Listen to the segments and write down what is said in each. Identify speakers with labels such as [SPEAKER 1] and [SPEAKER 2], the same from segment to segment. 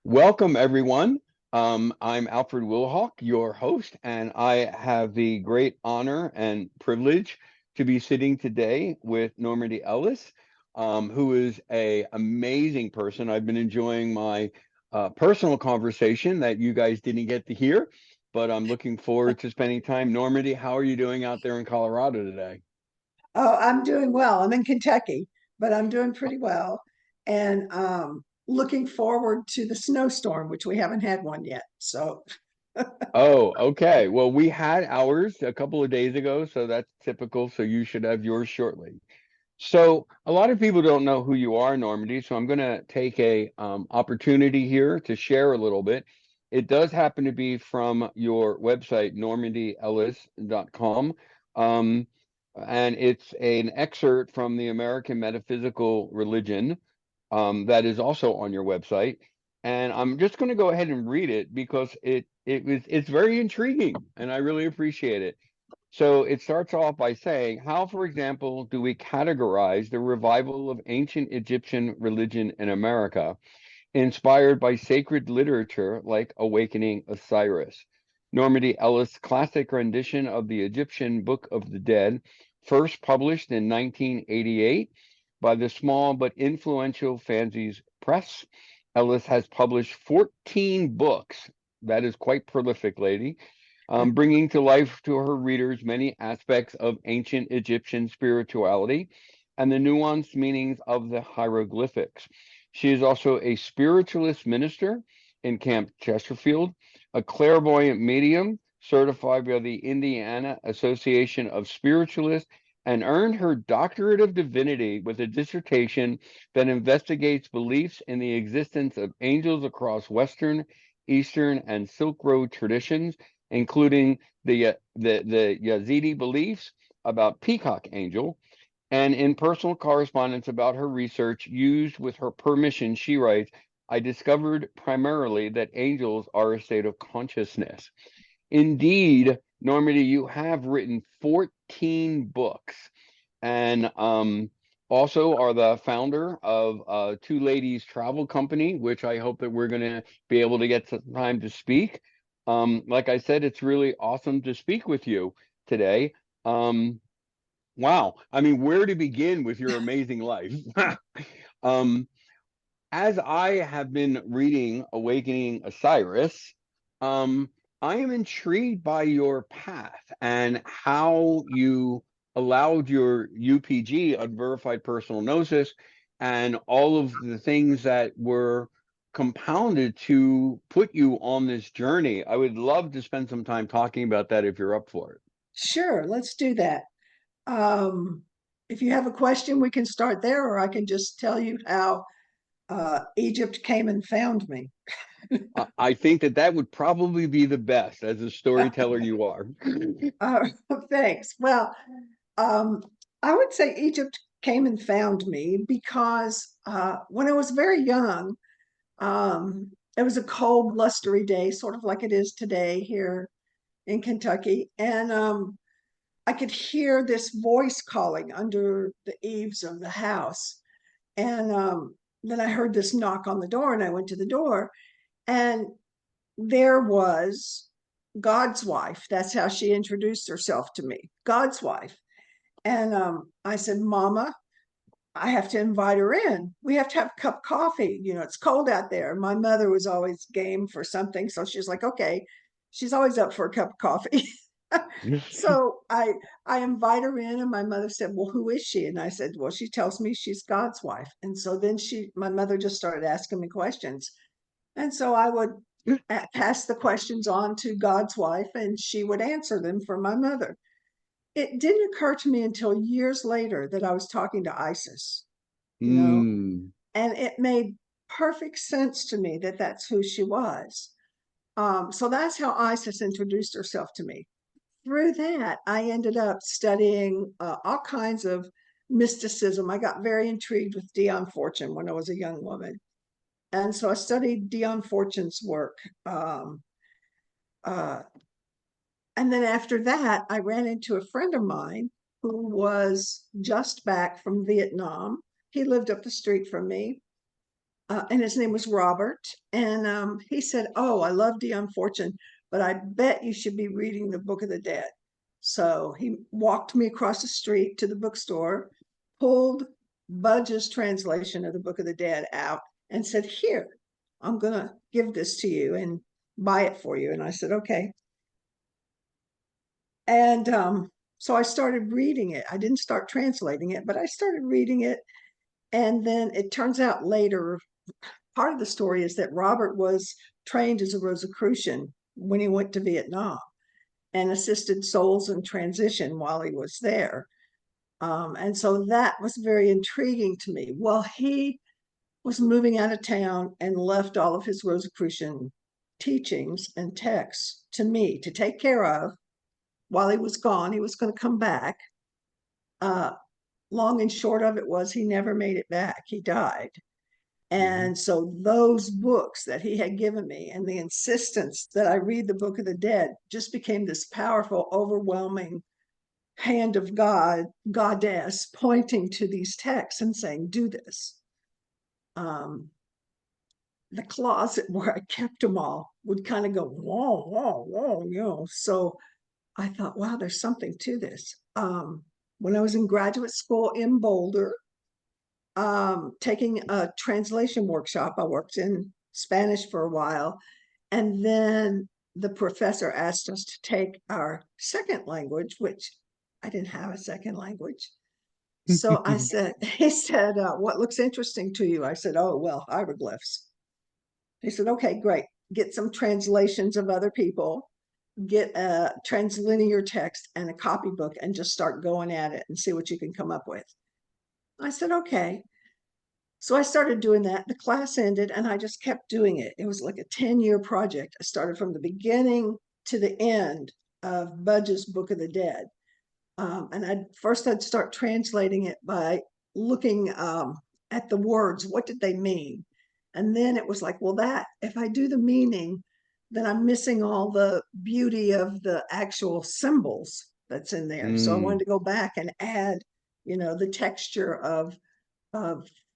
[SPEAKER 1] Welcome, everyone. I'm Alfred Willowhawk, your host, and I have the great honor and privilege to be sitting today with Normandi Ellis, who is a amazing person. I've been enjoying my personal conversation that you guys didn't get to hear, but I'm looking forward to spending time. Normandi, how are you doing out there in Colorado today?
[SPEAKER 2] Oh, I'm doing well. I'm in Kentucky, but I'm doing pretty well. And looking forward to the snowstorm, which we haven't had one yet. So,
[SPEAKER 1] Oh, okay. Well, we had ours a couple of days ago, so that's typical. So you should have yours shortly. So a lot of people don't know who you are, Normandy. So I'm going to take a opportunity here to share a little bit. It does happen to be from your website, normandyellis.com. Um, and it's an excerpt from the American Metaphysical Religion that is also on your website. And I'm just going to go ahead and read it because it's very intriguing and I really appreciate it. So it starts off by saying, how, for example, do we categorize the revival of ancient Egyptian religion in America, inspired by sacred literature like Awakening Osiris? Normandy Ellis' classic rendition of the Egyptian Book of the Dead, first published in 1988 by the small but influential Fancies Press. Ellis has published 14 books. That is quite prolific, lady, bringing to life to her readers many aspects of ancient Egyptian spirituality and the nuanced meanings of the hieroglyphics. She is also a spiritualist minister in Camp Chesterfield, a clairvoyant medium certified by the Indiana Association of Spiritualists, and earned her doctorate of divinity with a dissertation that investigates beliefs in the existence of angels across Western, Eastern, and Silk Road traditions, including the Yazidi beliefs about Peacock Angel, and in personal correspondence about her research used with her permission, she writes, I discovered primarily that angels are a state of consciousness. Indeed, Normandy, you have written 14 books and also are the founder of Two Ladies Travel Company, which I hope that we're going to be able to get some time to speak. Like I said, it's really awesome to speak with you today. Um, wow. I mean, where to begin with your amazing life? um, as I have been reading Awakening Osiris, um, I am intrigued by your path and how you allowed your UPG, unverified personal gnosis, and all of the things that were compounded to put you on this journey. I would love to spend some time talking about that if you're up for it.
[SPEAKER 2] sure, let's do that. Um, if you have a question, we can start there, or I can just tell you how Egypt came and found me.
[SPEAKER 1] I think that that would probably be the best as a storyteller you are.
[SPEAKER 2] Uh, Thanks. Well, um, I would say Egypt came and found me because when I was very young, it was a cold, blustery day, sort of like it is today here in Kentucky. And I could hear this voice calling under the eaves of the house. And then I heard this knock on the door, and I went to the door, and there was God's wife. That's how she introduced herself to me, God's wife. And I said, Mama, I have to invite her in. We have to have a cup of coffee. You know, it's cold out there. My mother was always game for something. So she's like, okay, she's always up for a cup of coffee. So I invite her in, and my mother said, well, who is she? And I said, well, she tells me she's God's wife. And so then my mother just started asking me questions. And so I would pass the questions on to God's wife, and she would answer them for my mother. It didn't occur to me until years later that I was talking to Isis, you know,
[SPEAKER 1] Mm.
[SPEAKER 2] and it made perfect sense to me that that's who she was. So that's how Isis introduced herself to me. Through that, I ended up studying all kinds of mysticism. I got very intrigued with Dion Fortune when I was a young woman. And so I studied Dion Fortune's work. Uh, and then after that, I ran into a friend of mine who was just back from Vietnam. He lived up the street from me. and his name was Robert. And he said, "Oh, I love Dion Fortune, but I bet you should be reading the Book of the Dead." So he walked me across the street to the bookstore, pulled Budge's translation of the Book of the Dead out, and said, "Here, I'm going to give this to you and buy it for you." And I said, "Okay." And so I started reading it. I didn't start translating it, but I started reading it. And then it turns out later, part of the story is that Robert was trained as a Rosicrucian when he went to Vietnam and assisted souls in transition while he was there. And so that was very intriguing to me. Well, he was moving out of town and left all of his Rosicrucian teachings and texts to me to take care of while he was gone. He was going to come back. Uh, Long and short of it was he never made it back. He died.
[SPEAKER 1] Hmm.
[SPEAKER 2] And so those books that he had given me and the insistence that I read the Book of the Dead just became this powerful, overwhelming hand of God, goddess, pointing to these texts and saying, "Do this." Um, the closet where I kept them all would kind of go, whoa, whoa, whoa, So I thought, wow, there's something to this. When I was in graduate school in Boulder, taking a translation workshop, I worked in Spanish for a while. And then the professor asked us to take our second language, which I didn't have a second language. So I said, he said, "What looks interesting to you?" I said, "Oh, well, hieroglyphs." He said, "Okay, great. Get some translations of other people, get a translinear text and a copybook, and just start going at it and see what you can come up with." I said, "Okay." So I started doing that. The class ended and I just kept doing it. It was like a 10-year project. I started from the beginning to the end of Budge's Book of the Dead. And I'd start translating it by looking at the words. What did they mean? And then it was like, well, that if I do the meaning, then I'm missing all the beauty of the actual symbols that's in there. So I wanted
[SPEAKER 1] Mm.
[SPEAKER 2] to go back and add, the texture of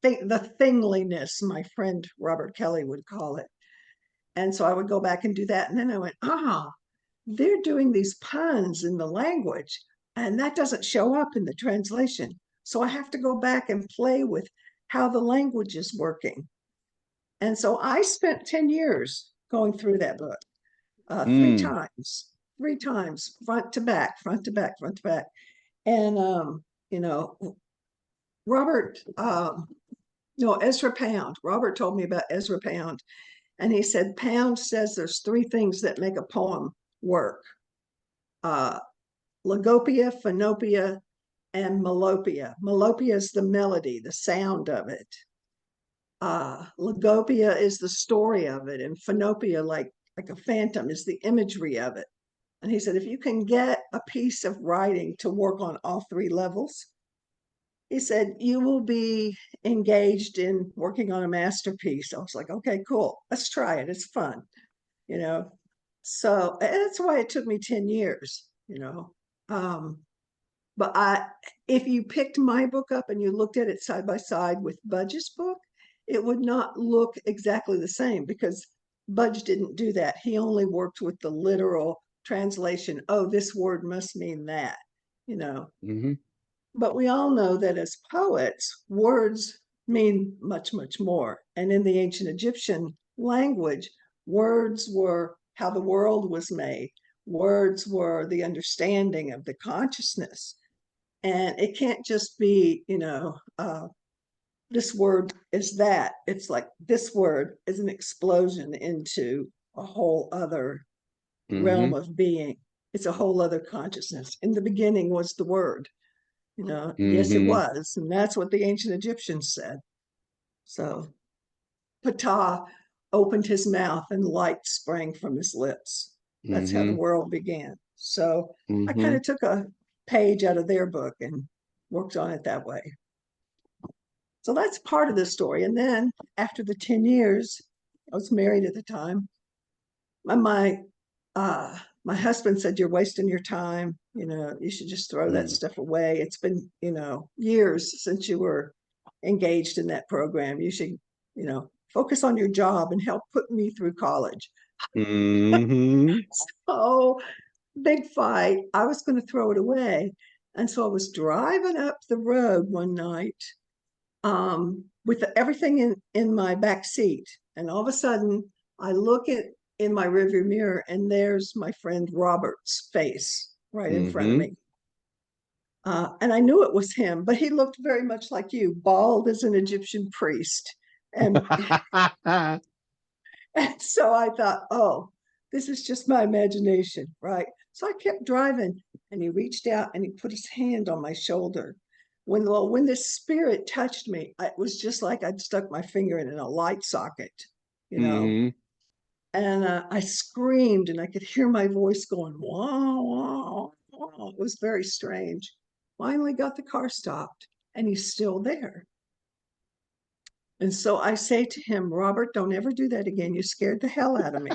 [SPEAKER 2] the thingliness, my friend Robert Kelly would call it. And so I would go back and do that. And then I went, they're doing these puns in the language, and that doesn't show up in the translation. So I have to go back and play with how the language is working. And so I spent 10 years going through that book three
[SPEAKER 1] Mm.
[SPEAKER 2] times, three times, front to back, front to back, front to back. And, you know, Robert, no, Ezra Pound. Robert told me about Ezra Pound. And he said, Pound says there's three things that make a poem work: uh, logopia, phenopia, and melopia. Melopia is the melody, the sound of it. Logopia is the story of it, and phenopia, like a phantom, is the imagery of it. And he said, if you can get a piece of writing to work on all three levels, he said, you will be engaged in working on a masterpiece. I was like, okay, cool. Let's try it. It's fun, you know. So that's why it took me 10 years. Um, but if you picked my book up and you looked at it side by side with Budge's book, it would not look exactly the same because Budge didn't do that. He only worked with the literal translation. Oh, this word must mean that, you know.
[SPEAKER 1] Hmm.
[SPEAKER 2] But we all know that as poets, words mean much, much more. And in the ancient Egyptian language, words were how the world was made. Words were the understanding of the consciousness. And it can't just be, this word is that. It's like this word is an explosion into a whole other realm
[SPEAKER 1] Hmm.
[SPEAKER 2] of being. It's a whole other consciousness. In the beginning was the word. Yes, it
[SPEAKER 1] Hmm.
[SPEAKER 2] was. And that's what the ancient Egyptians said. So Ptah opened his mouth and light sprang from his lips. That's how the
[SPEAKER 1] Hmm.
[SPEAKER 2] world began. So I kind
[SPEAKER 1] Hmm.
[SPEAKER 2] of took a page out of their book and worked on it that way. So that's part of the story. And then after the 10 years, I was married at the time. My my husband said, "You're wasting your time. You should just throw that
[SPEAKER 1] Mm.
[SPEAKER 2] stuff away. It's been, years since you were engaged in that program. You should, focus on your job and help put me through college.
[SPEAKER 1] Mm-hmm.
[SPEAKER 2] So big fight. I was going to throw it away. And so I was driving up the road one night with everything in my back seat. And all of a sudden, I look in my rearview mirror, and there's my friend Robert's face right in front of
[SPEAKER 1] Mm-hmm.
[SPEAKER 2] me. And I knew it was him, but he looked very much like you, bald as an Egyptian priest. And, and so I thought, oh, this is just my imagination, right? So I kept driving, and he reached out and he put his hand on my shoulder. When this spirit touched me, it was just like I'd stuck my finger in a light socket, you know.
[SPEAKER 1] Mm-hmm.
[SPEAKER 2] And I screamed, and I could hear my voice going, wow, wow, wow. It was very strange. Finally got the car stopped, and he's still there. And so I say to him, Robert, don't ever do that again. You scared the hell out of me.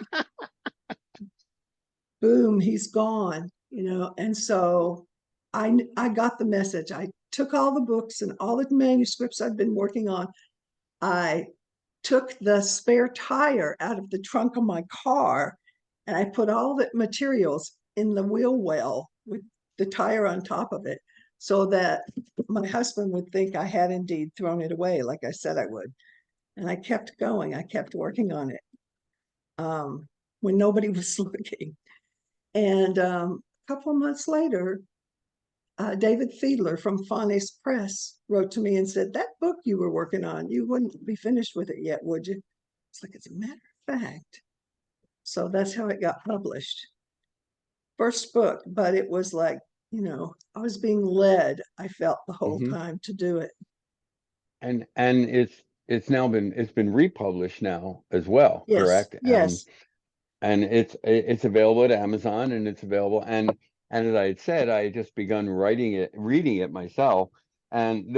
[SPEAKER 2] Boom, he's gone, you know. And so I got the message. I took all the books and all the manuscripts I've been working on. I took the spare tire out of the trunk of my car, and I put all the materials in the wheel well with the tire on top of it, so that my husband would think I had indeed thrown it away, like I said I would. And I kept going. I kept working on it when nobody was looking. And a couple of months later, David Fiedler from Fanes Press wrote to me and said, that book you were working on, you wouldn't be finished with it yet, would you? It's like, as a matter of fact. So that's how it got published. First book, but it was like, you know, I was being led, I felt the whole
[SPEAKER 1] Mm-hmm.
[SPEAKER 2] time to do it.
[SPEAKER 1] And it's been republished now as well,
[SPEAKER 2] Yes,
[SPEAKER 1] correct?
[SPEAKER 2] yes.
[SPEAKER 1] And it's available at Amazon, and it's available, and as I had said, I had just begun reading it myself, and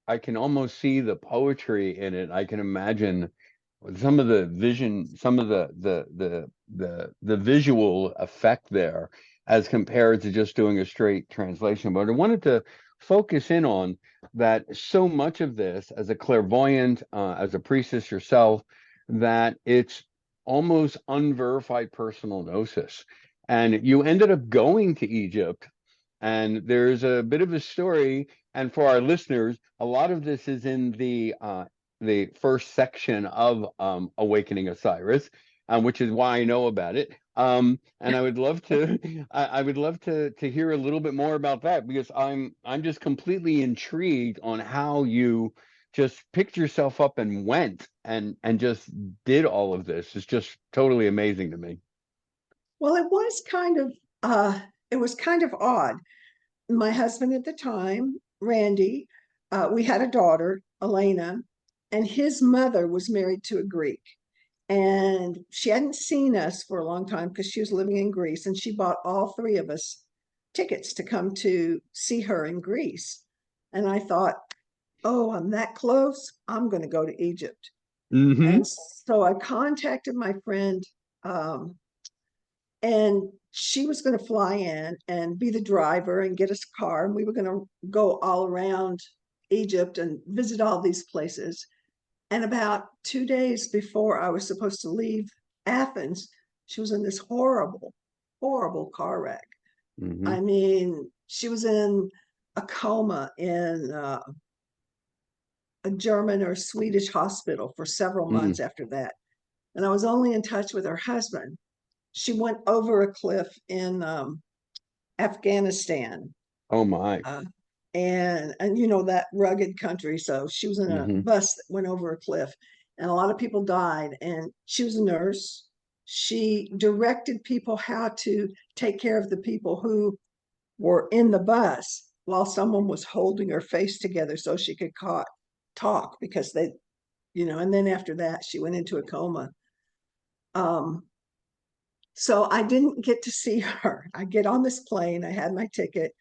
[SPEAKER 1] I can almost see the poetry in it. I can imagine some of the vision, some of the visual effect there, as compared to just doing a straight translation. But I wanted to focus in on that, so much of this, as a clairvoyant, as a priestess yourself, that it's almost unverified personal gnosis. And you ended up going to Egypt, and there's a bit of a story. And for our listeners, a lot of this is in the first section of Awakening Osiris, which is why I know about it. And I would love to, I would love to hear a little bit more about that, because I'm just completely intrigued on how you just picked yourself up and went and just did all of this. It's just totally amazing to me.
[SPEAKER 2] Well, it was kind of odd. My husband at the time, Randy, we had a daughter, Elena, and his mother was married to a Greek. And she hadn't seen us for a long time because she was living in Greece, and she bought all three of us tickets to come to see her in Greece. And I thought, oh, I'm that close. I'm going to go to Egypt.
[SPEAKER 1] Mm-hmm.
[SPEAKER 2] And so I contacted my friend, um, and she was going to fly in and be the driver and get us a car. And we were going to go all around Egypt and visit all these places. And about 2 days before I was supposed to leave Athens, she was in this horrible, horrible car wreck.
[SPEAKER 1] Mm-hmm.
[SPEAKER 2] I mean, she was in a coma in a German or Swedish hospital for several months after that. And I was only in touch with her husband. She went over a cliff in Afghanistan,
[SPEAKER 1] Oh my.
[SPEAKER 2] uh, and you know that rugged country. So she was in a
[SPEAKER 1] Mm-hmm.
[SPEAKER 2] bus that went over a cliff, and a lot of people died. And she was a nurse. She directed people how to take care of the people who were in the bus while someone was holding her face together so she could talk, because they, you know. And then after that, she went into a coma. Um, So I didn't get to see her. I get on this plane, I had my ticket.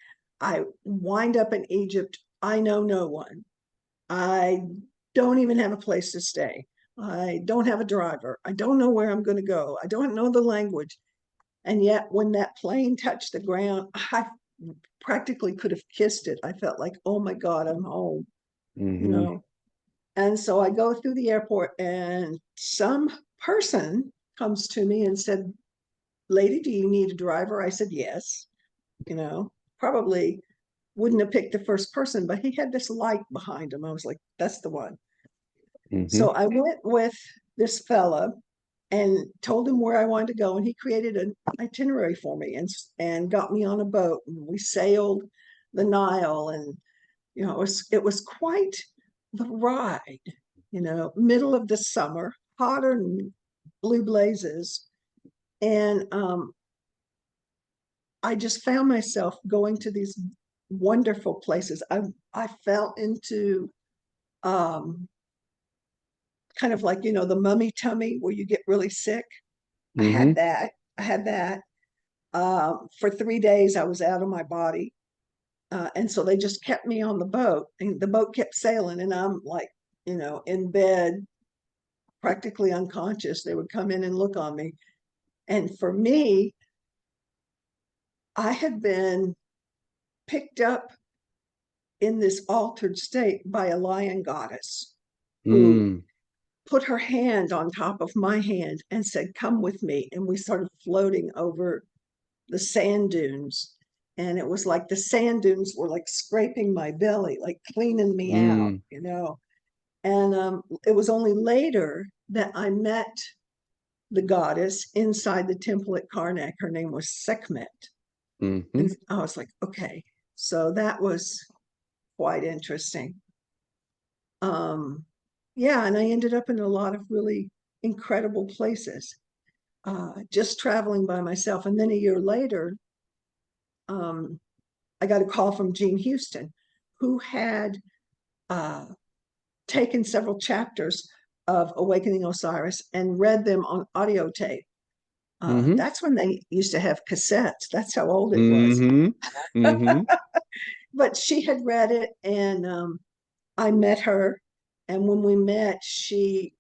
[SPEAKER 2] I wind up in Egypt. I know no one. I don't even have a place to stay. I don't have a driver. I don't know where I'm going to go. I don't know the language. And yet, when that plane touched the ground, I practically could have kissed it. I felt like, oh my God, I'm home, you
[SPEAKER 1] Mm-hmm.
[SPEAKER 2] know. And so I go through the airport, and some person comes to me and said, "Lady, do you need a driver?" I said, "Yes." Probably wouldn't have picked the first person, but he had this light behind him. I was like, "That's the one."
[SPEAKER 1] Mm-hmm.
[SPEAKER 2] So I went with this fella and told him where I wanted to go, and he created an itinerary for me and got me on a boat, and we sailed the Nile, and it was quite the ride. Middle of the summer, hotter than blue blazes, and I just found myself going to these wonderful places. I fell into um, kind of like the mummy tummy where you get really sick. I
[SPEAKER 1] Mm-hmm.
[SPEAKER 2] had that. I had that. For 3 days, I was out of my body. And so they just kept me on the boat, and the boat kept sailing, and I'm like, in bed, practically unconscious. They would come in and look on me. And for me, I had been picked up in this altered state by a lion goddess who
[SPEAKER 1] Mm.
[SPEAKER 2] put her hand on top of my hand and said, "Come with me." And we started floating over the sand dunes. And it was like the sand dunes were like scraping my belly, like cleaning me out. And it was only later that I met the goddess inside the temple at Karnak. Her name was Sekhmet.
[SPEAKER 1] Mm-hmm.
[SPEAKER 2] And I was like, okay. So that was quite interesting. Um, yeah, and I ended up in a lot of really incredible places, just traveling by myself. And then a year later, um, I got a call from Jean Houston, who had uh, taken several chapters of Awakening Osiris and read them on audio tape.
[SPEAKER 1] Mm-hmm.
[SPEAKER 2] That's when they used to have cassettes. That's how old it was.
[SPEAKER 1] Mm-hmm. Mm-hmm.
[SPEAKER 2] But she had read it, and I met her. And when we met, she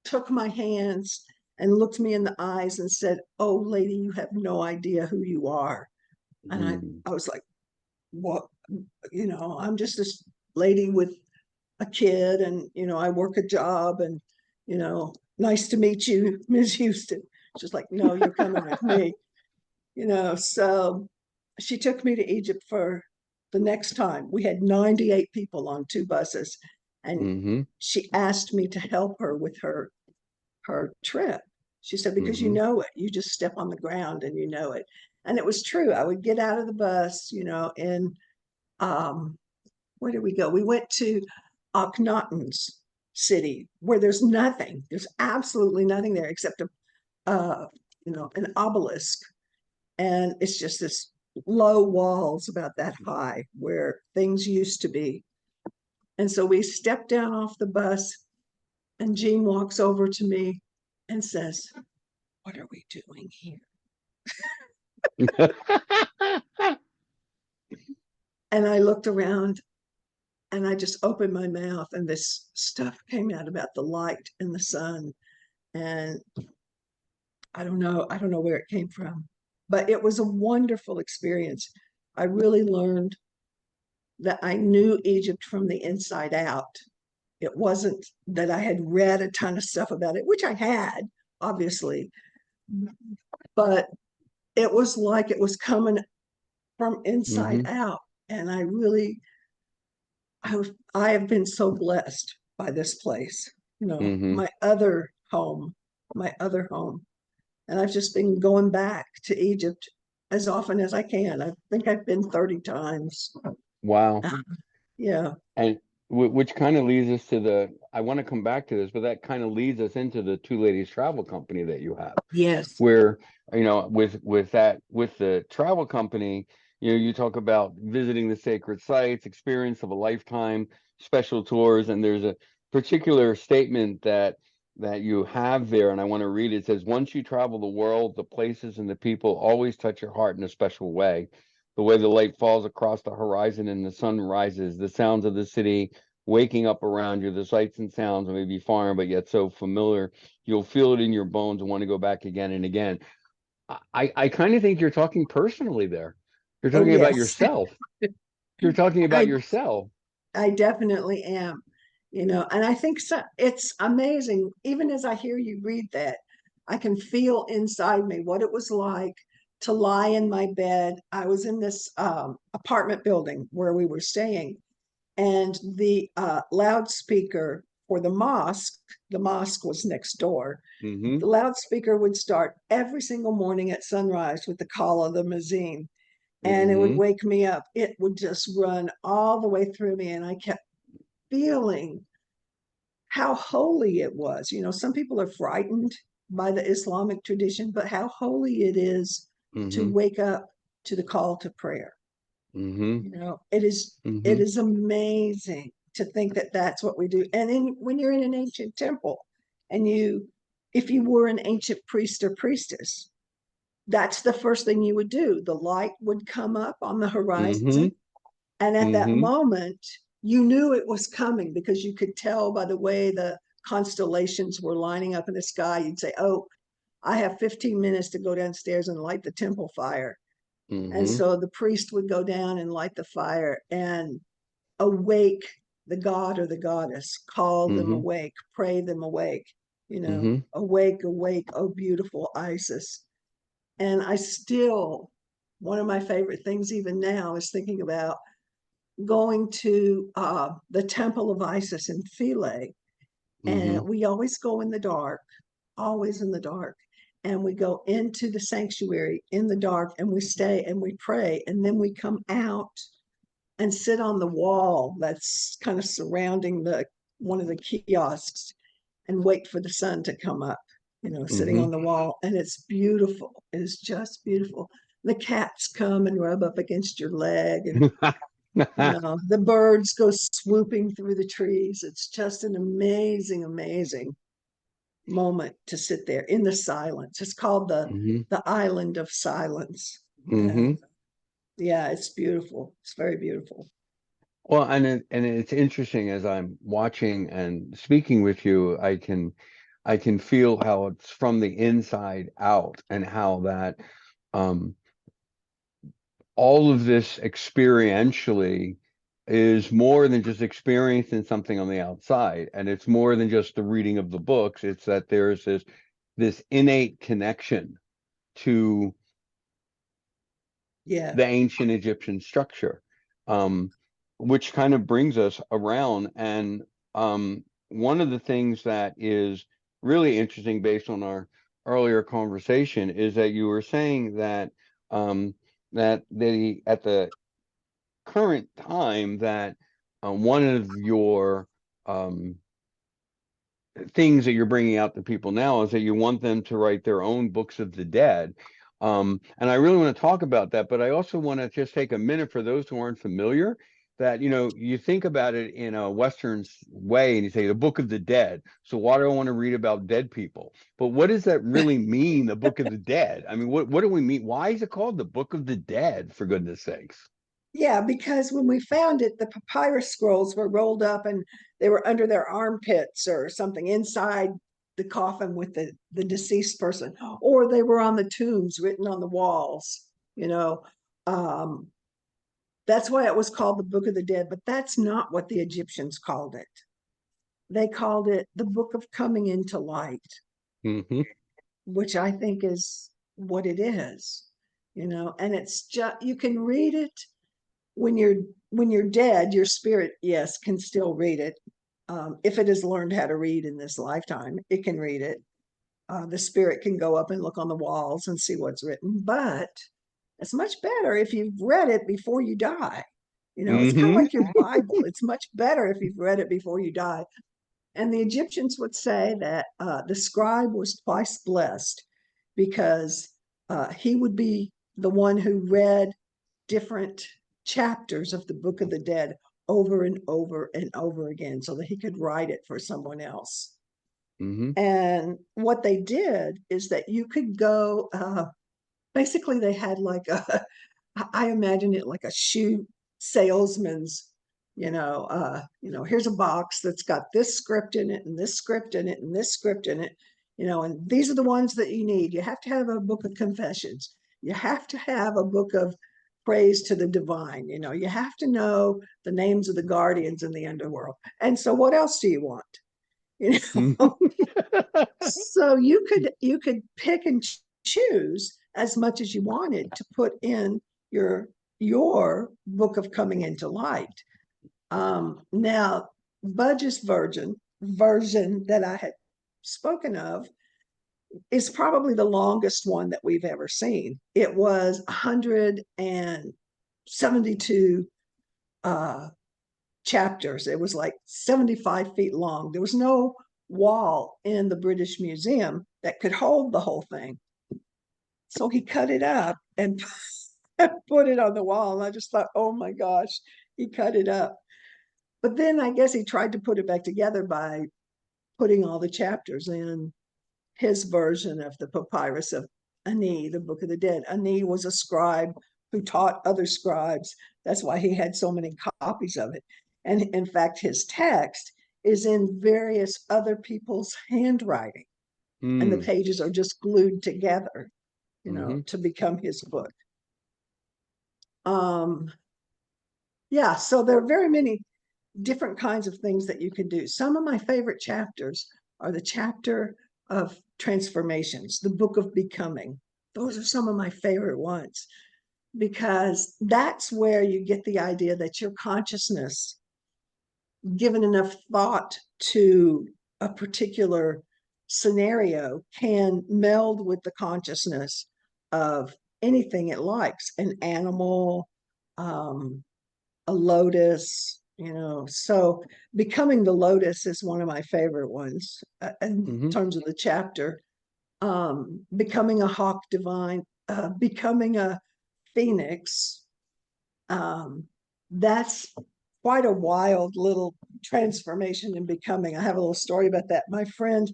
[SPEAKER 2] took my hands and looked me in the eyes and said, "Oh, lady, you have no idea who you are." And I was like, "What? I'm just this lady with a kid, and I work a job, and nice to meet you, Ms. Houston." She's like, "No, you're coming with me." So she took me to Egypt for the next time. We had 98 people on 2 buses, and
[SPEAKER 1] Mm-hmm.
[SPEAKER 2] she asked me to help her with her trip. She said, "Because you
[SPEAKER 1] Mm-hmm.
[SPEAKER 2] know it, you just step on the ground and you know it." And it was true. I would get out of the bus, and where did we go? We went to Akhenaten's city, where there's nothing. There's absolutely nothing there except an obelisk, and it's just this low walls about that high where things used to be. And so we stepped down off the bus, and Jean walks over to me and says, "What are we doing here?" And I looked around, and I just opened my mouth, and this stuff came out about the light and the sun. And I don't know where it came from, but it was a wonderful experience. I really learned that I knew Egypt from the inside out. It wasn't that I had read a ton of stuff about it, which I had, obviously, but it was like it was coming from inside
[SPEAKER 1] Mm-hmm.
[SPEAKER 2] out. And I have been so blessed by this place,
[SPEAKER 1] Mm-hmm.
[SPEAKER 2] my other home. And I've just been going back to Egypt as often as I can. I think I've been 30 times.
[SPEAKER 1] Wow.
[SPEAKER 2] Yeah.
[SPEAKER 1] And which kind of leads us to I want to come back to this, but that kind of leads us into the Two Ladies Travel Company that you have,
[SPEAKER 2] Yes.
[SPEAKER 1] where, with the travel company, you talk about visiting the sacred sites, experience of a lifetime, special tours, and there's a particular statement that you have there, and I want to read it. It says, "Once you travel the world, the places and the people always touch your heart in a special way. The way the light falls across the horizon and the sun rises, the sounds of the city waking up around you, the sights and sounds may be foreign, but yet so familiar. You'll feel it in your bones and want to go back again and again." I kind of think you're talking personally there. You're
[SPEAKER 2] Oh,
[SPEAKER 1] talking about
[SPEAKER 2] yes.
[SPEAKER 1] yourself. You're talking about
[SPEAKER 2] I
[SPEAKER 1] yourself.
[SPEAKER 2] I definitely am. And I think so, it's amazing. Even as I hear you read that, I can feel inside me what it was like to lie in my bed. I was in this apartment building where we were staying, and the loudspeaker for the mosque was next door.
[SPEAKER 1] Mm-hmm.
[SPEAKER 2] The loudspeaker would start every single morning at sunrise with the call of the muezzin, and it would
[SPEAKER 1] Mm-hmm.
[SPEAKER 2] wake me up. It would just run all the way through me, and I kept feeling how holy it was. Some people are frightened by the Islamic tradition, but how holy it is to
[SPEAKER 1] Mm-hmm.
[SPEAKER 2] wake up to the call to prayer.
[SPEAKER 1] Mm-hmm.
[SPEAKER 2] It is amazing to think that that's what we do. And when you're in an ancient temple, and if you were an ancient priest or priestess, that's the first thing you would do. The light would come up on the
[SPEAKER 1] Mm-hmm.
[SPEAKER 2] horizon, and at that
[SPEAKER 1] Mm-hmm.
[SPEAKER 2] moment, you knew it was coming because you could tell by the way the constellations were lining up in the sky. You'd say, "Oh, I have 15 minutes to go downstairs and light the temple fire." And
[SPEAKER 1] Mm-hmm.
[SPEAKER 2] so the priest would go down and light the fire and awake the god or the goddess, call them
[SPEAKER 1] Mm-hmm.
[SPEAKER 2] awake, pray them awake,
[SPEAKER 1] Mm-hmm.
[SPEAKER 2] awake, awake, oh beautiful Isis. And one of my favorite things even now is thinking about going to the temple of Isis in Philae.
[SPEAKER 1] Mm-hmm.
[SPEAKER 2] And we always go in the dark, always in the dark. And we go into the sanctuary in the dark, and we stay and we pray. And then we come out and sit on the wall that's kind of surrounding one of the kiosks, and wait for the sun to come up, sitting
[SPEAKER 1] Mm-hmm.
[SPEAKER 2] on the wall. And it's beautiful. It is just beautiful. The cats come and rub up against your leg, and the birds go swooping through the trees. It's just an amazing, amazing moment to sit there in the silence. It's called
[SPEAKER 1] Mm-hmm.
[SPEAKER 2] the island of silence.
[SPEAKER 1] Mm-hmm.
[SPEAKER 2] And yeah, it's beautiful. It's very beautiful.
[SPEAKER 1] Well, and it's interesting as I'm watching and speaking with you, I can feel how it's from the inside out and how that um all of this experientially is more than just experiencing something on the outside, and it's more than just the reading of the books. It's that there's this innate connection to
[SPEAKER 2] Yeah.
[SPEAKER 1] the ancient Egyptian structure, um, which kind of brings us around. And one of the things that is really interesting based on our earlier conversation is that you were saying that that at the current time that one of your um, things that you're bringing out to people now is that you want them to write their own books of the dead. And I really want to talk about that, but I also want to just take a minute for those who aren't familiar that, you think about it in a Western way and you say the book of the dead. So why do I want to read about dead people? But what does that really mean, the book of the dead? I mean, what do we mean? Why is it called the book of the dead, for goodness sakes?
[SPEAKER 2] Yeah, because when we found it, the papyrus scrolls were rolled up and they were under their armpits or something inside the coffin with the deceased person, or they were on the tombs written on the walls, you know. Um, that's why it was called the Book of the Dead, but that's not what the Egyptians called it. They called it the Book of Coming into Light,
[SPEAKER 1] Hmm.
[SPEAKER 2] which I think is what it is, and it's just, you can read it when you're dead. Your spirit, yes, can still read it. If it has learned how to read in this lifetime, it can read it. The spirit can go up and look on the walls and see what's written, but it's much better if you've read it before you die. It's kind of
[SPEAKER 1] Hmm.
[SPEAKER 2] like your Bible. It's much better if you've read it before you die. And the Egyptians would say that the scribe was twice blessed because he would be the one who read different chapters of the Book of the Dead over and over and over again so that he could write it for someone else.
[SPEAKER 1] Hmm.
[SPEAKER 2] And what they did is that you could go, basically, they had like I imagine it like a shoe salesman's, here's a box that's got this script in it and this script in it and this script in it, and these are the ones that you need. You have to have a book of confessions. You have to have a book of praise to the divine. You have to know the names of the guardians in the underworld. And so what else do you want? So you could pick and choose as much as you wanted to put in your book of coming into light. Now, Budge's version that I had spoken of is probably the longest one that we've ever seen. It was 172 chapters. It was like 75 feet long. There was no wall in the British Museum that could hold the whole thing. So he cut it up and put it on the wall. And I just thought, oh my gosh, he cut it up. But then I guess he tried to put it back together by putting all the chapters in his version of the papyrus of Ani, the Book of the Dead. Ani was a scribe who taught other scribes. That's why he had so many copies of it. And in fact, his text is in various other people's handwriting. And the pages are just glued together, to become his book. Yeah, so there are very many different kinds of things that you can do. Some of my favorite chapters are the chapter of transformations, the book of becoming. Those are some of my favorite ones, because that's where you get the idea that your consciousness, given enough thought to a particular scenario, can meld with the consciousness of anything it likes, an animal, a lotus, so becoming the lotus is one of my favorite ones in terms of the chapter. Becoming a hawk divine, becoming a phoenix. That's quite a wild little transformation in becoming. I have a little story about that. My friend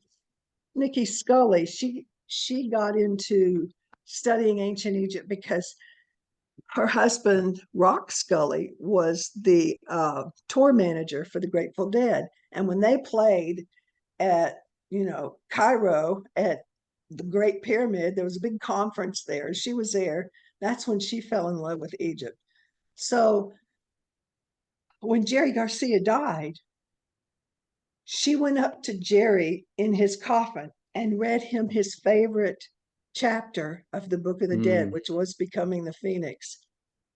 [SPEAKER 2] Nikki Scully, she got into studying ancient Egypt because her husband, Rock Scully, was the tour manager for the Grateful Dead. And when they played at, Cairo at the Great Pyramid, there was a big conference there. She was there. That's when she fell in love with Egypt. So when Jerry Garcia died, she went up to Jerry in his coffin and read him his favorite chapter of the Book of the Dead, which was Becoming the Phoenix.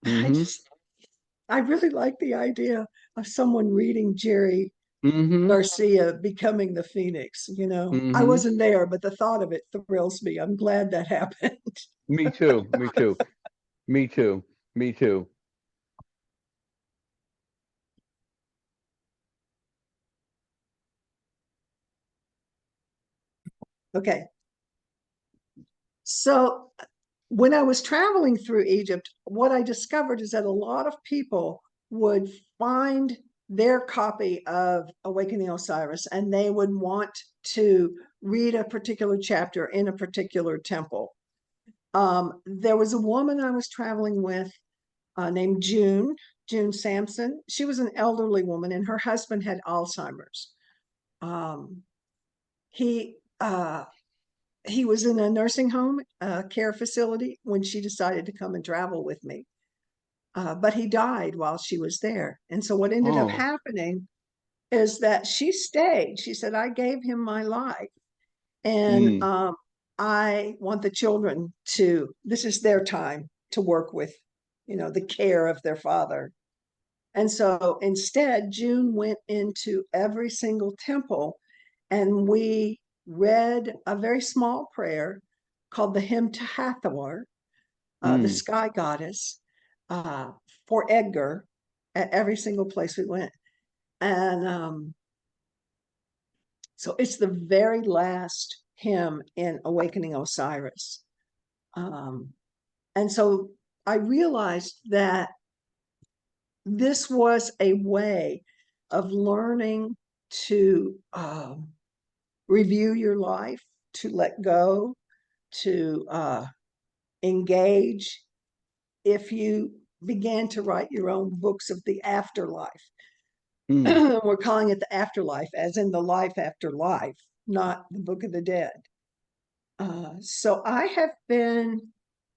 [SPEAKER 2] I really like the idea of someone reading Jerry Garcia Becoming the Phoenix. I wasn't there, but the thought of it thrills me. I'm glad that happened.
[SPEAKER 1] Me too. Me too. Me too. Me too.
[SPEAKER 2] Okay. So when I was traveling through Egypt, what I discovered is that a lot of people would find their copy of Awakening Osiris and they would want to read a particular chapter in a particular temple. There was a woman I was traveling with named June Sampson. She was an elderly woman and her husband had Alzheimer's. He was in a nursing home care facility when she decided to come and travel with me. But he died while she was there. And so what ended up happening is that she stayed. She said, I gave him my life. And I want the children this is their time to work with, the care of their father. And so instead, June went into every single temple and we read a very small prayer called the Hymn to Hathor, the sky goddess, for Edgar at every single place we went. And so it's the very last hymn in Awakening Osiris. And so I realized that this was a way of learning to review your life, to let go, to engage. If you began to write your own books of the afterlife, we're calling it the afterlife, as in the life after life, not the Book of the Dead. So I have been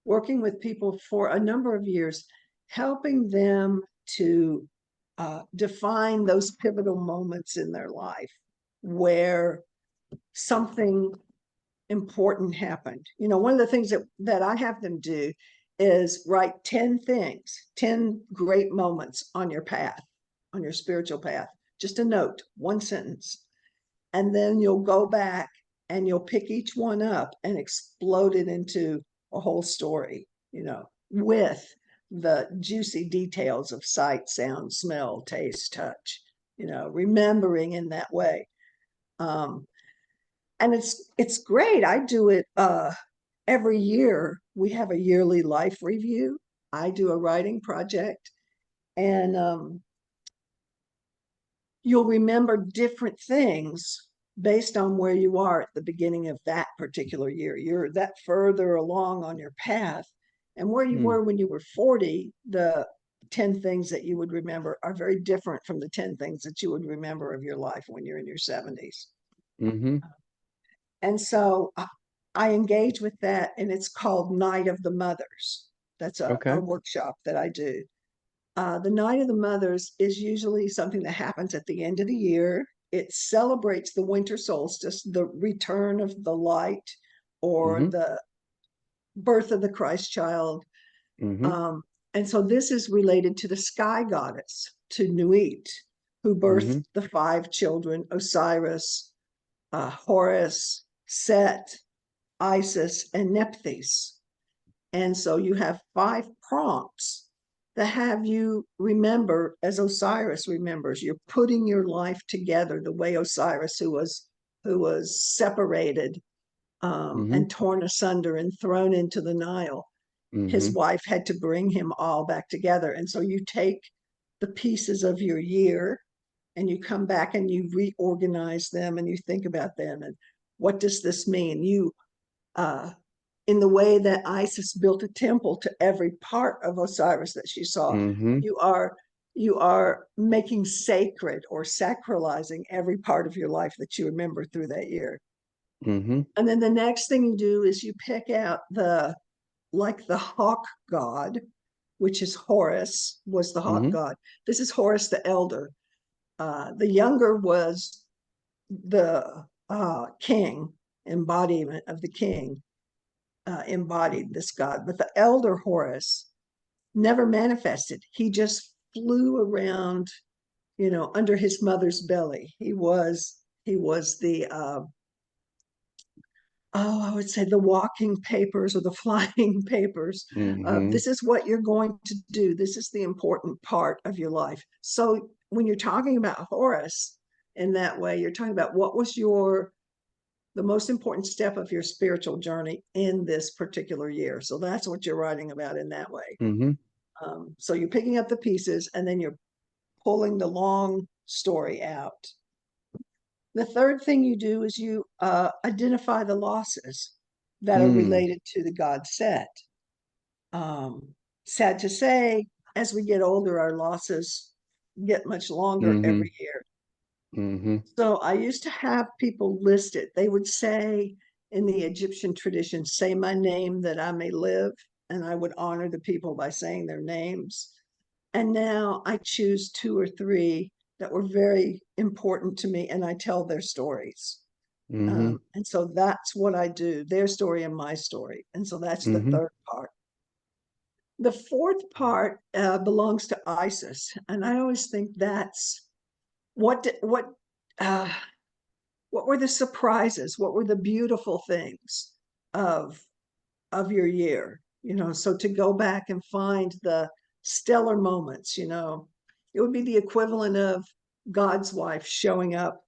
[SPEAKER 2] working with people for a number of years, helping them to define those pivotal moments in their life where something important happened. One of the things that I have them do is write 10 things, 10 great moments on your path, on your spiritual path. Just a note, one sentence. And then you'll go back and you'll pick each one up and explode it into a whole story, with the juicy details of sight, sound, smell, taste, touch, remembering in that way. And it's great. I do it every year. We have a yearly life review. I do a writing project, and you'll remember different things based on where you are at the beginning of that particular year. You're that further along on your path, and where you were when you were 40, the 10 things that you would remember are very different from the 10 things that you would remember of your life when you're in your 70s. And so I engage with that, and it's called Night of the Mothers. That's a workshop that I do. The Night of the Mothers is usually something that happens at the end of the year. It celebrates the winter solstice, the return of the light, or the birth of the Christ child. And so this is related to the sky goddess, to Nuit, who birthed the 5 children: Osiris, Horus, Set, Isis, and Nephthys. And so you have 5 prompts that have you remember as Osiris remembers. You're putting your life together the way Osiris, who was separated and torn asunder and thrown into the Nile. His wife had to bring him all back together. And so you take the pieces of your year and you come back and you reorganize them and you think about them and what does this mean? You in the way that Isis built a temple to every part of Osiris that she saw, you are making sacred or sacralizing every part of your life that you remember through that year. And then the next thing you do is you pick out the hawk god, which is Horus, was the hawk god. This is Horus the elder. The younger was the king, embodiment of the king, embodied this god. But the elder Horus never manifested. He just flew around, under his mother's belly. He was the I would say the walking papers or the flying papers. This is what you're going to do. This is the important part of your life. So when you're talking about Horus in that way, you're talking about what was the most important step of your spiritual journey in this particular year. So that's what you're writing about in that way. So you're picking up the pieces and then you're pulling the long story out. The third thing you do is you identify the losses that are related to the god Set. Sad to say, as we get older, our losses get much longer every year. So I used to have people list it. They would say in the Egyptian tradition, say my name that I may live. And I would honor the people by saying their names. And now I choose 2 or 3 that were very important to me, and I tell their stories. And so that's what I do, their story and my story. And so that's the third part. The fourth part belongs to Isis. And I always think that's what were the surprises? What were the beautiful things of your year? So to go back and find the stellar moments, it would be the equivalent of God's wife showing up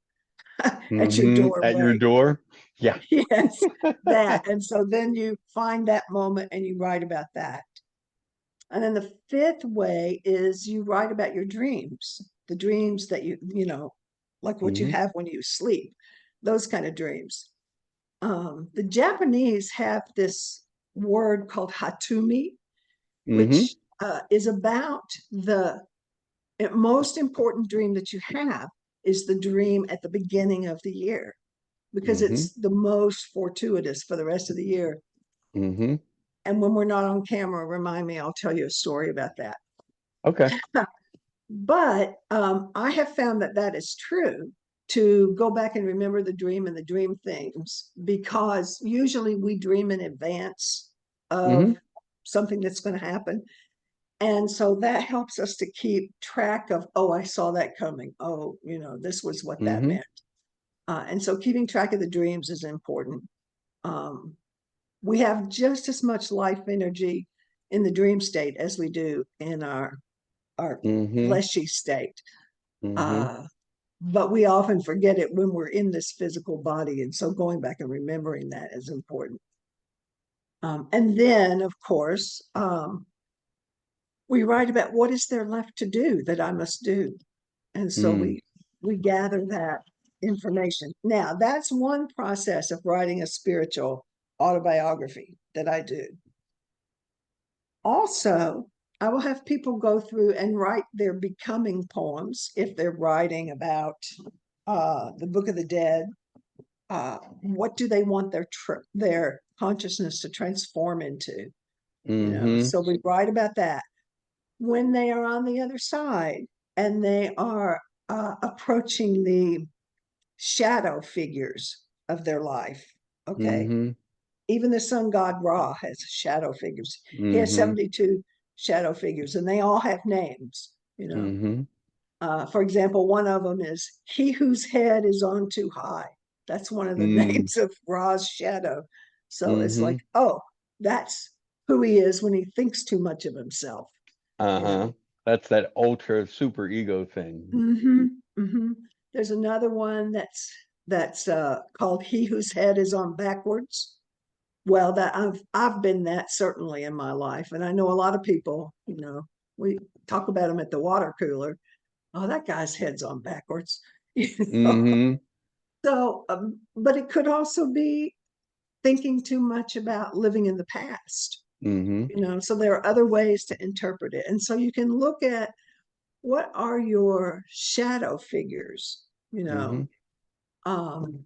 [SPEAKER 2] at your doorway.
[SPEAKER 1] At your door? Yeah.
[SPEAKER 2] Yes, that. And so then you find that moment and you write about that. And then the fifth way is you write about your dreams, the dreams that like what you have when you sleep, those kind of dreams. The Japanese have this word called hatumi, which is about the most important dream that you have is the dream at the beginning of the year, because it's the most fortuitous for the rest of the year. And when we're not on camera, remind me, I'll tell you a story about that.
[SPEAKER 1] Okay.
[SPEAKER 2] But I have found that that is true, to go back and remember the dream and the dream things, because usually we dream in advance
[SPEAKER 1] Mm-hmm.
[SPEAKER 2] of something that's going to happen. And so that helps us to keep track of, oh, I saw that coming. Oh, this was what that
[SPEAKER 1] Mm-hmm.
[SPEAKER 2] meant. And so keeping track of the dreams is important. Um, we have just as much life energy in the dream state as we do in our
[SPEAKER 1] Mm-hmm.
[SPEAKER 2] fleshy state.
[SPEAKER 1] Mm-hmm.
[SPEAKER 2] Uh, but we often forget it when we're in this physical body. And so going back and remembering that is important. And then, of course, we write about what is there left to do that I must do. And so
[SPEAKER 1] Mm.
[SPEAKER 2] we gather that information. Now, that's one process of writing a spiritual autobiography that I do. Also, I will have people go through and write their becoming poems if they're writing about the Book of the Dead. What do they want their consciousness to transform into?
[SPEAKER 1] Mm-hmm.
[SPEAKER 2] So we write about that. When they are on the other side and they are approaching the shadow figures of their life. Okay.
[SPEAKER 1] Mm-hmm.
[SPEAKER 2] Even the sun god Ra has shadow figures. He has
[SPEAKER 1] Mm-hmm.
[SPEAKER 2] 72 shadow figures, and they all have names.
[SPEAKER 1] Mm-hmm.
[SPEAKER 2] For example, one of them is he whose head is on too high. That's one of the
[SPEAKER 1] Mm.
[SPEAKER 2] names of Ra's shadow. So it's
[SPEAKER 1] Mm-hmm.
[SPEAKER 2] like, oh, that's who he is when he thinks too much of himself, you
[SPEAKER 1] Uh-huh.
[SPEAKER 2] know.
[SPEAKER 1] That's that ultra super ego thing.
[SPEAKER 2] Mm-hmm, mm-hmm. There's another one that's called He Whose Head Is on Backwards. Well, that I've been that certainly in my life, and I know a lot of people. We talk about them at the water cooler. Oh, that guy's head's on backwards. You know?
[SPEAKER 1] Mm-hmm.
[SPEAKER 2] So, but it could also be thinking too much about living in the past.
[SPEAKER 1] Mm-hmm.
[SPEAKER 2] So there are other ways to interpret it, and so you can look at what are your shadow figures. You
[SPEAKER 1] Mm-hmm.
[SPEAKER 2] know, um,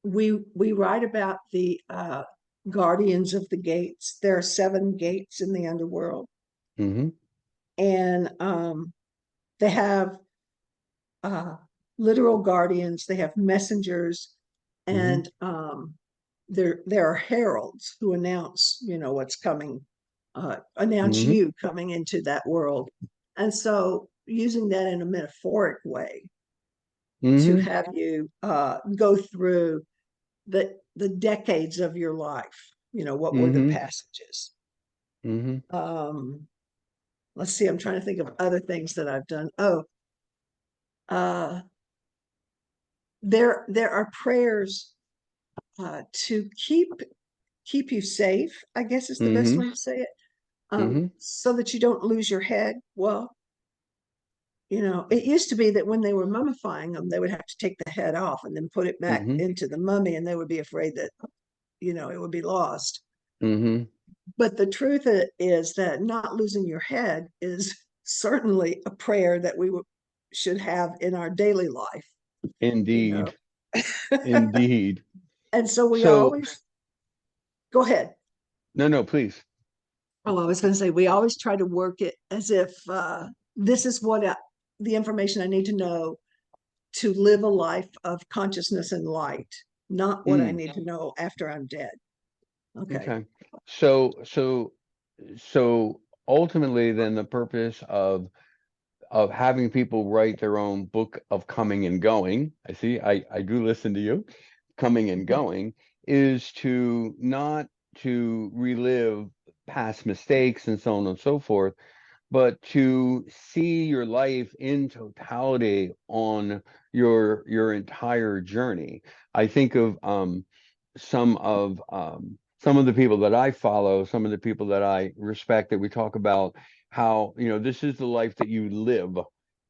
[SPEAKER 2] we write about the guardians of the gates. There are 7 gates in the underworld,
[SPEAKER 1] Mm-hmm.
[SPEAKER 2] and they have uh, literal guardians. They have messengers,
[SPEAKER 1] Mm-hmm.
[SPEAKER 2] and there are heralds who announce what's coming, announce
[SPEAKER 1] Mm-hmm.
[SPEAKER 2] you coming into that world. And so using that in a metaphoric way to
[SPEAKER 1] Mm-hmm.
[SPEAKER 2] have you go through the decades of your life. What were the
[SPEAKER 1] Mm-hmm.
[SPEAKER 2] passages?
[SPEAKER 1] Mm-hmm.
[SPEAKER 2] Um, let's see. I'm trying to think of other things that I've done. Oh, uh, there are prayers to keep you safe, I guess is the best
[SPEAKER 1] Mm-hmm.
[SPEAKER 2] way to say it,
[SPEAKER 1] Mm-hmm.
[SPEAKER 2] so that you don't lose your head. Well, it used to be that when they were mummifying them, they would have to take the head off and then put it back
[SPEAKER 1] Mm-hmm.
[SPEAKER 2] into the mummy, and they would be afraid that it would be lost.
[SPEAKER 1] Mm-hmm.
[SPEAKER 2] But the truth is that not losing your head is certainly a prayer that we should have in our daily life, you know.
[SPEAKER 1] Indeed. Indeed.
[SPEAKER 2] And so we
[SPEAKER 1] So
[SPEAKER 2] always go ahead.
[SPEAKER 1] no, no, please.
[SPEAKER 2] Oh, I was going to say we always try to work it as if this is the information I need to know to live a life of consciousness and light, not what I
[SPEAKER 1] Mm.
[SPEAKER 2] need to know after I'm dead. Okay.
[SPEAKER 1] Okay. So so ultimately then the purpose of having people write their own book of coming and going, I see, I do listen to you, coming and going, is to not to relive past mistakes and so on and so forth, but to see your life in totality on your entire journey. I think of some of the people that I follow, some of the people that I respect, that we talk about how, this is the life that you live.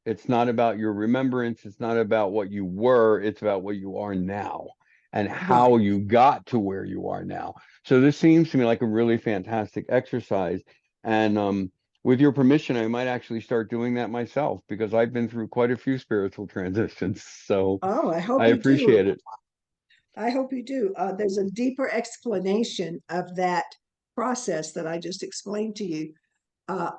[SPEAKER 1] It's not about your remembrance, it's not about what you were, it's about what you are now and how
[SPEAKER 2] Right.
[SPEAKER 1] you got to where you are now. So this seems to me like a really fantastic exercise. And with your permission, I might actually start doing that myself because I've been through quite a few spiritual transitions. So
[SPEAKER 2] Oh, I
[SPEAKER 1] I
[SPEAKER 2] hope you do.
[SPEAKER 1] appreciate it.
[SPEAKER 2] I hope you do. There's a deeper explanation of that process that I just explained to you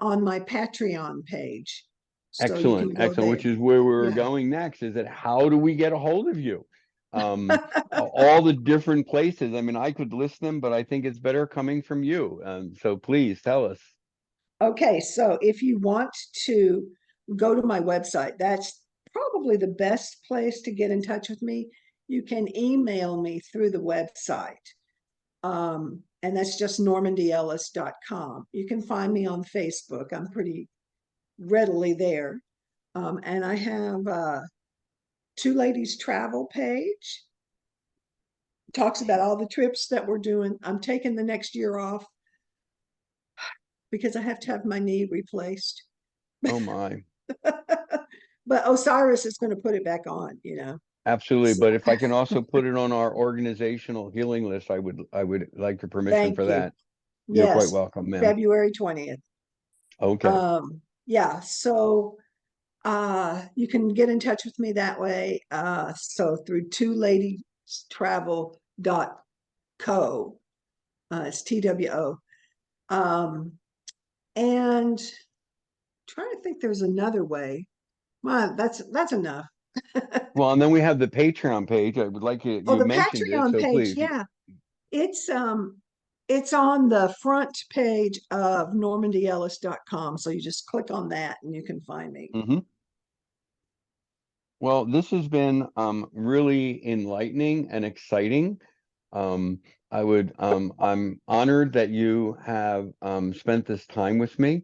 [SPEAKER 2] on my Patreon page. So you
[SPEAKER 1] Excellent,
[SPEAKER 2] can go
[SPEAKER 1] excellent. Which
[SPEAKER 2] there.
[SPEAKER 1] is where we're
[SPEAKER 2] Yeah.
[SPEAKER 1] going next. Is that how do we get a hold of you? All the different places. I mean, I could list them, but I think it's better coming from you. So please tell us.
[SPEAKER 2] Okay, so if you want to go to my website, that's probably the best place to get in touch with me. You can email me through the website. And that's just normandyellis.com. You can find me on Facebook. I'm pretty readily there. And I have a Two Ladies Travel page. Talks about all the trips that we're doing. I'm taking the next year off because I have to have my knee replaced.
[SPEAKER 1] Oh my.
[SPEAKER 2] But Osiris is going to put it back on.
[SPEAKER 1] Absolutely,
[SPEAKER 2] So
[SPEAKER 1] but if I can also put it on our organizational healing list, I would like your permission for
[SPEAKER 2] thank you.
[SPEAKER 1] that. You're quite
[SPEAKER 2] Yes,
[SPEAKER 1] welcome, ma'am.
[SPEAKER 2] February 20th.
[SPEAKER 1] Okay.
[SPEAKER 2] Yeah, so you can get in touch with me that way. So through twoladiestravel.co. It's TWO. And trying to think there's another way. Well, that's enough.
[SPEAKER 1] Well, and then we have the Patreon page. I would like
[SPEAKER 2] Oh,
[SPEAKER 1] you
[SPEAKER 2] the
[SPEAKER 1] mentioned it,
[SPEAKER 2] Patreon
[SPEAKER 1] so
[SPEAKER 2] page,
[SPEAKER 1] please.
[SPEAKER 2] yeah. It's it's on the front page of normandyellis.com. So you just click on that and you can find me.
[SPEAKER 1] Hmm. Well, this has been really enlightening and exciting. Um, I'm honored that you have spent this time with me,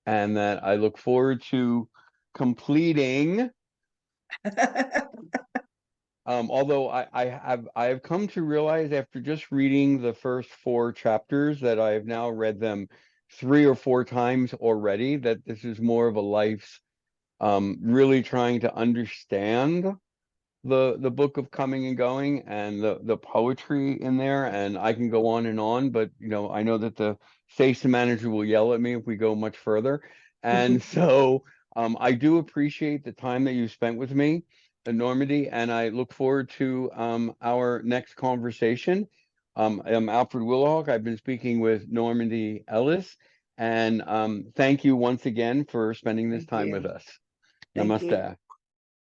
[SPEAKER 1] and that I look forward to completing. Although I have come to realize after just reading the first four chapters that I have now read them 3 or 4 times already, that this is more of a life's really trying to understand the book of coming and going and the poetry in there. And I can go on and on, but I know that the station manager will yell at me if we go much further. And so I do appreciate the time that you spent with me, Normandy, and I look forward to our next conversation. I'm Alfred Willowhawk. I've been speaking with Normandi Ellis, and thank you once again for spending this
[SPEAKER 2] Thank
[SPEAKER 1] time
[SPEAKER 2] you.
[SPEAKER 1] with us.
[SPEAKER 2] Thank you.
[SPEAKER 1] Namaste.